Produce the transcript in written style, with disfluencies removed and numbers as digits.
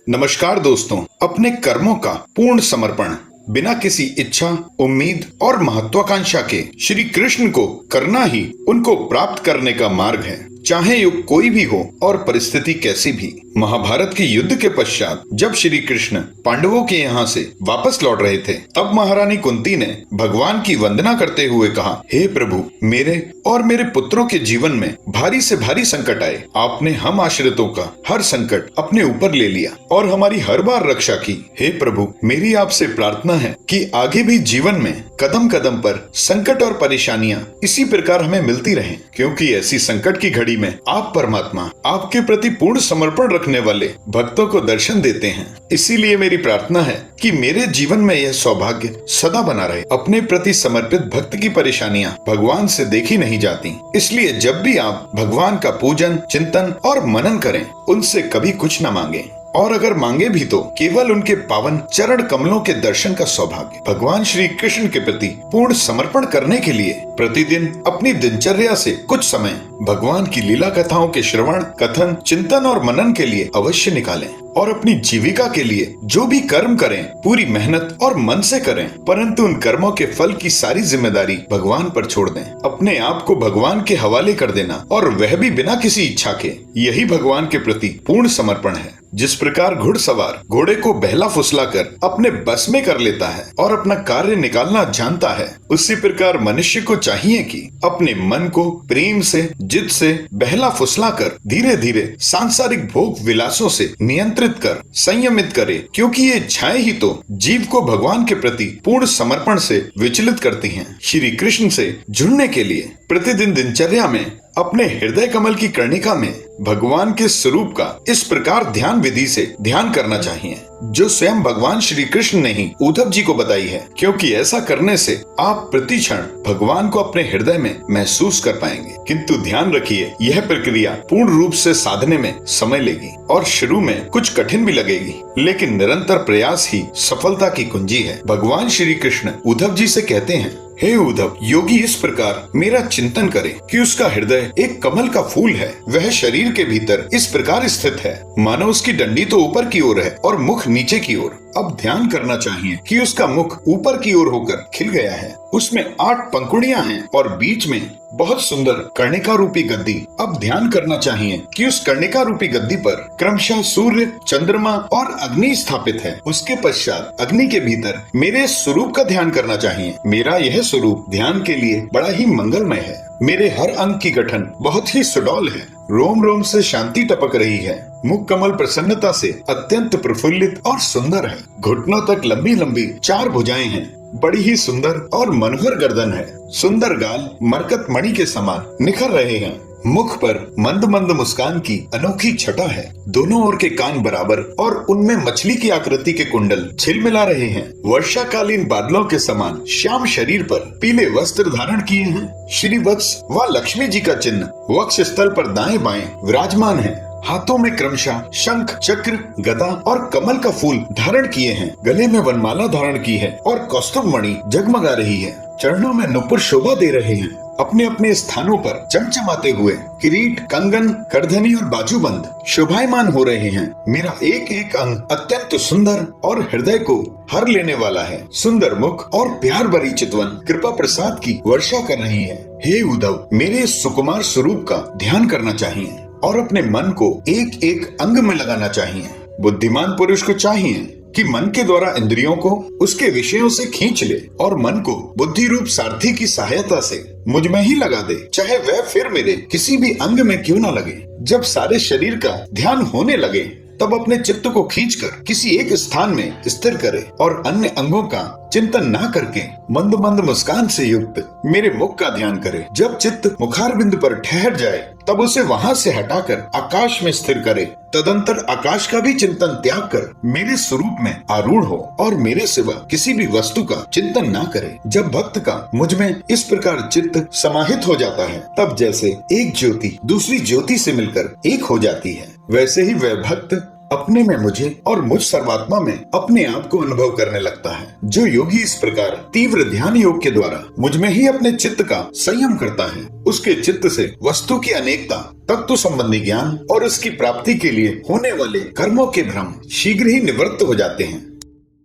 नमस्कार दोस्तों, अपने कर्मों का पूर्ण समर्पण बिना किसी इच्छा, उम्मीद और महत्वाकांक्षा के श्री कृष्ण को करना ही उनको प्राप्त करने का मार्ग है। चाहे युग कोई भी हो और परिस्थिति कैसी भी। महाभारत के युद्ध के पश्चात जब श्री कृष्ण पांडवों के यहाँ से वापस लौट रहे थे, तब महारानी कुंती ने भगवान की वंदना करते हुए कहा, हे प्रभु, मेरे और मेरे पुत्रों के जीवन में भारी से भारी संकट आए। आपने हम आश्रितों का हर संकट अपने ऊपर ले लिया और हमारी हर बार रक्षा की। हे प्रभु, मेरी आपसे प्रार्थना है कि आगे भी जीवन में कदम कदम पर संकट और परेशानियां इसी प्रकार हमें मिलती रहें, क्योंकि ऐसी संकट की घड़ी में आप परमात्मा आपके प्रति पूर्ण समर्पण रखने वाले भक्तों को दर्शन देते हैं। इसीलिए मेरी प्रार्थना है कि मेरे जीवन में यह सौभाग्य सदा बना रहे। अपने प्रति समर्पित भक्त की परेशानियां भगवान से देखी नहीं जाती, इसलिए जब भी आप भगवान का पूजन, चिंतन और मनन करें, उनसे कभी कुछ न मांगे, और अगर मांगे भी तो केवल उनके पावन चरण कमलों के दर्शन का सौभाग्य। भगवान श्री कृष्ण के प्रति पूर्ण समर्पण करने के लिए प्रतिदिन अपनी दिनचर्या से कुछ समय भगवान की लीला कथाओं के श्रवण, कथन, चिंतन और मनन के लिए अवश्य निकालें, और अपनी जीविका के लिए जो भी कर्म करें पूरी मेहनत और मन से करें, परंतु उन कर्मों के फल की सारी जिम्मेदारी भगवान पर छोड़ दें। अपने आप को भगवान के हवाले कर देना, और वह भी बिना किसी इच्छा के, यही भगवान के प्रति पूर्ण समर्पण है। जिस प्रकार घुड़सवार घोड़े को बहला फुसलाकर अपने बस में कर लेता है और अपना कार्य निकालना जानता है, उसी प्रकार मनुष्य को चाहिए कि अपने मन को प्रेम से, जिद से बहला फुसलाकर धीरे धीरे सांसारिक भोग विलासों से नियंत्रित कर संयमित करे, क्योंकि ये इच्छाएं ही तो जीव को भगवान के प्रति पूर्ण समर्पण से विचलित करती हैं। श्री कृष्ण से जुड़ने के लिए प्रतिदिन दिनचर्या में अपने हृदय कमल की कर्णिका में भगवान के स्वरूप का इस प्रकार ध्यान विधि से ध्यान करना चाहिए, जो स्वयं भगवान श्री कृष्ण ने ही उद्धव जी को बताई है, क्योंकि ऐसा करने से आप प्रति क्षण भगवान को अपने हृदय में महसूस कर पाएंगे। किंतु ध्यान रखिए, यह प्रक्रिया पूर्ण रूप से साधने में समय लेगी और शुरू में कुछ कठिन भी लगेगी, लेकिन निरंतर प्रयास ही सफलता की कुंजी है। भगवान श्री कृष्ण उद्धव जी से कहते हैं, हे उद्धव, योगी इस प्रकार मेरा चिंतन करे कि उसका हृदय एक कमल का फूल है। वह शरीर के भीतर इस प्रकार स्थित है मानो उसकी डंडी तो ऊपर की ओर है और मुख नीचे की ओर। अब ध्यान करना चाहिए कि उसका मुख ऊपर की ओर होकर खिल गया है, उसमें 8 पंखुड़ियां हैं और बीच में बहुत सुंदर कर्णिका रूपी गद्दी। अब ध्यान करना चाहिए कि उस कर्णिका रूपी गद्दी पर क्रमशः सूर्य, चंद्रमा और अग्नि स्थापित है। उसके पश्चात अग्नि के भीतर मेरे स्वरूप का ध्यान करना चाहिए। मेरा यह स्वरूप ध्यान के लिए बड़ा ही मंगलमय है। मेरे हर अंग की गठन बहुत ही सुडौल है, रोम रोम से शांति टपक रही है, मुख कमल प्रसन्नता से अत्यंत प्रफुल्लित और सुंदर है। घुटनों तक लंबी लंबी 4 भुजाएं हैं, बड़ी ही सुंदर और मनोहर गर्दन है। सुंदर गाल मरकत मणि के समान निखर रहे हैं। मुख पर मंद मंद मुस्कान की अनोखी छटा है। दोनों ओर के कान बराबर और उनमें मछली की आकृति के कुंडल छिलमिला रहे हैं। वर्षाकालीन बादलों के समान श्याम शरीर पर पीले वस्त्र धारण किए हैं। श्री वत्स व लक्ष्मी जी का चिन्ह वक्ष स्थल पर दाएं बाएं विराजमान है। हाथों में क्रमशः शंख, चक्र, गदा और कमल का फूल धारण किए हैं। गले में वनमाला धारण की है और कौस्तुभ मणि जगमगा रही है। चरणों में नुपुर शोभा दे रहे हैं। अपने अपने स्थानों पर चमचमाते हुए किरीट, कंगन, करधनी और बाजूबंद शोभायमान हो रहे हैं। मेरा एक एक अंग अत्यंत सुंदर और हृदय को हर लेने वाला है। सुंदर मुख और प्यार भरी चितवन कृपा प्रसाद की वर्षा कर रही है। हे उद्धव, मेरे सुकुमार स्वरूप का ध्यान करना चाहिए और अपने मन को एक एक अंग में लगाना चाहिए। बुद्धिमान पुरुष को चाहिए कि मन के द्वारा इंद्रियों को उसके विषयों से खींच ले और मन को बुद्धि रूप सारथी की सहायता से मुझ में ही लगा दे, चाहे वह फिर मेरे किसी भी अंग में क्यों न लगे। जब सारे शरीर का ध्यान होने लगे, तब अपने चित्त को खींचकर किसी एक स्थान में स्थिर करे और अन्य अंगों का चिंतन ना करके मंद मंद मुस्कान से युक्त मेरे मुख का ध्यान करे। जब चित्त मुखारबिंद पर ठहर जाए, तब उसे वहां से हटाकर आकाश में स्थिर करे। तदंतर आकाश का भी चिंतन त्याग कर मेरे स्वरूप में आरूढ़ हो और मेरे सिवा किसी भी वस्तु का चिंतन ना करे। जब भक्त का मुझ में इस प्रकार चित्त समाहित हो जाता है, तब जैसे एक ज्योति दूसरी ज्योति से मिलकर एक हो जाती है, वैसे ही वह भक्त अपने में मुझे और मुझ सर्वात्मा में अपने आप को अनुभव करने लगता है। जो योगी इस प्रकार तीव्र ध्यान योग के द्वारा मुझ में ही अपने चित्त का संयम करता है, उसके चित्त से वस्तु की अनेकता, तत्व संबंधी ज्ञान और उसकी प्राप्ति के लिए होने वाले कर्मों के भ्रम शीघ्र ही निवृत्त हो जाते हैं।